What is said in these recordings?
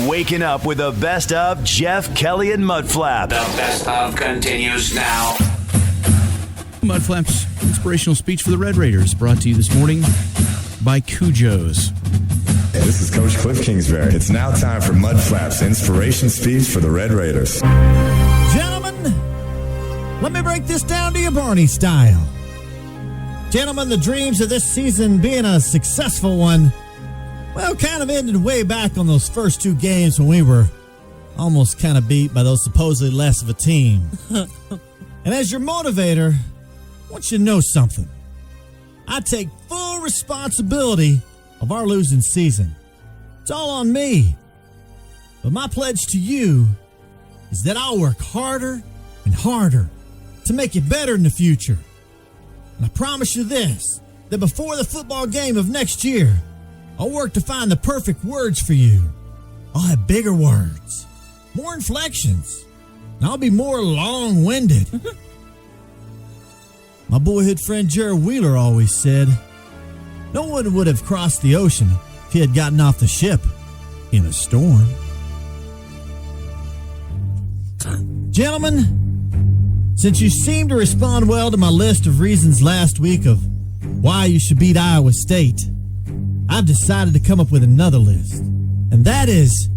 Waking up with the best of Jeff, Kelly, and Mudflap. The best of continues now. Mudflap's inspirational speech for the Red Raiders brought to you this morning by Cujo's. Hey, this is Coach Cliff Kingsbury. It's now time for Mudflap's inspiration speech for the Red Raiders. Gentlemen, let me break this down to you Barney style. Gentlemen, the dreams of this season being a successful one, well, kind of ended way back on those first two games when we were almost kind of beat by those supposedly less of a team. And as your motivator, I want you to know something. I take full responsibility of our losing season. It's all on me. But my pledge to you is that I'll work harder and harder to make it better in the future. And I promise you this, that before the football game of next year, I'll work to find the perfect words for you. I'll have bigger words, more inflections, and I'll be more long-winded. My boyhood friend Jared Wheeler always said, no one would have crossed the ocean if he had gotten off the ship in a storm. Gentlemen, since you seem to respond well to my list of reasons last week of why you should beat Iowa State, I've decided to come up with another list. And that is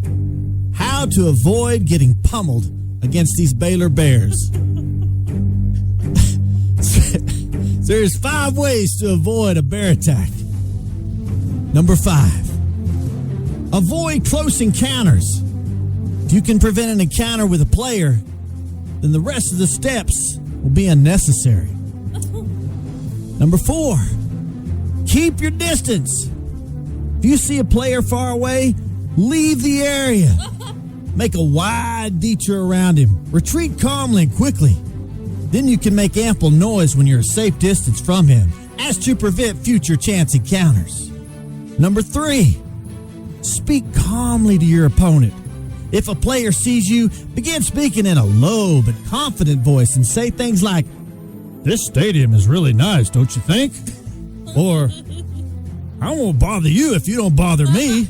how to avoid getting pummeled against these Baylor Bears. So there's 5 ways to avoid a bear attack. Number 5, avoid close encounters. If you can prevent an encounter with a player, then the rest of the steps will be unnecessary. Number 4, keep your distance. If you see a player far away, leave the area. Make a wide detour around him. Retreat calmly and quickly. Then you can make ample noise when you're a safe distance from him, as to prevent future chance encounters. Number 3, speak calmly to your opponent. If a player sees you, begin speaking in a low but confident voice and say things like, "This stadium is really nice, don't you think?" Or, "I won't bother you if you don't bother me."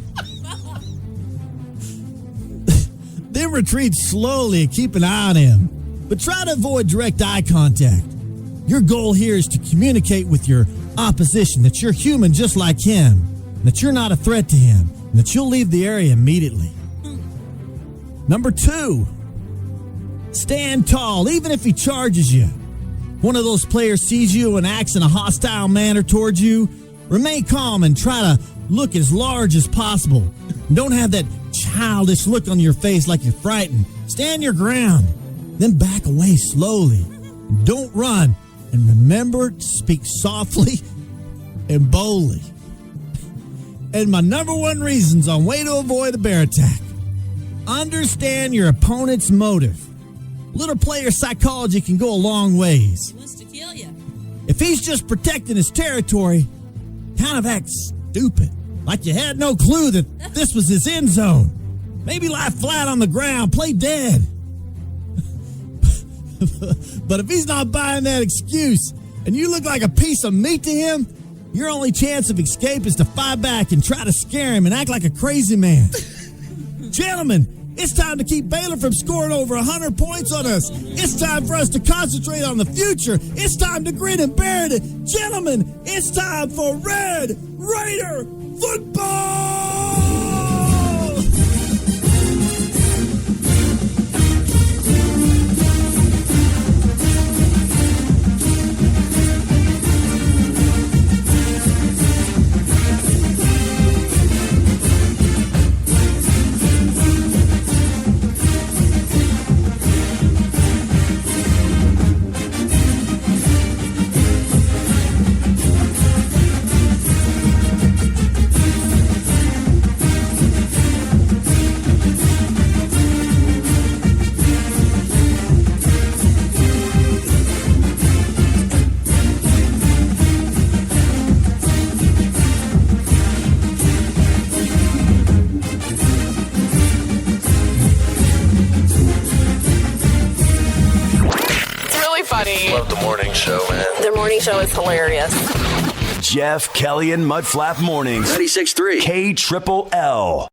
Then retreat slowly and keep an eye on him. But try to avoid direct eye contact. Your goal here is to communicate with your opposition that you're human just like him, that you're not a threat to him, and that you'll leave the area immediately. Number 2, stand tall, even if he charges you. One of those players sees you and acts in a hostile manner towards you, remain calm and try to look as large as possible. Don't have that childish look on your face like you're frightened. Stand your ground, then back away slowly. Don't run, and remember to speak softly and boldly. And my number 1 reasons on way to avoid a bear attack. Understand your opponent's motive. Little player psychology can go a long ways. He wants to kill you. If he's just protecting his territory, kind of act stupid, like you had no clue that this was his end zone. Maybe lie flat on the ground, play dead. But if he's not buying that excuse and you look like a piece of meat to him, your only chance of escape is to fight back and try to scare him and act like a crazy man. Gentlemen, it's time to keep Baylor from scoring over 100 points on us. It's time for us to concentrate on the future. It's time to grin and bear it. Gentlemen, it's time for Red Raider football! Love the morning show, man. The morning show is hilarious. Jeff, Kelly, and Mudflap Mornings. 96.3 KLLL.